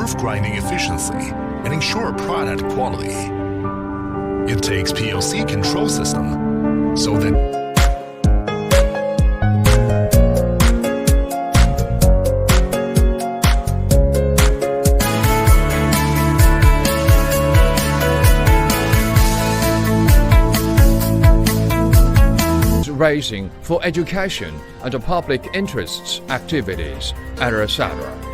improve grinding efficiency, and ensure product quality. It takes PLC control system so that raising for education and public interests activities, and etc.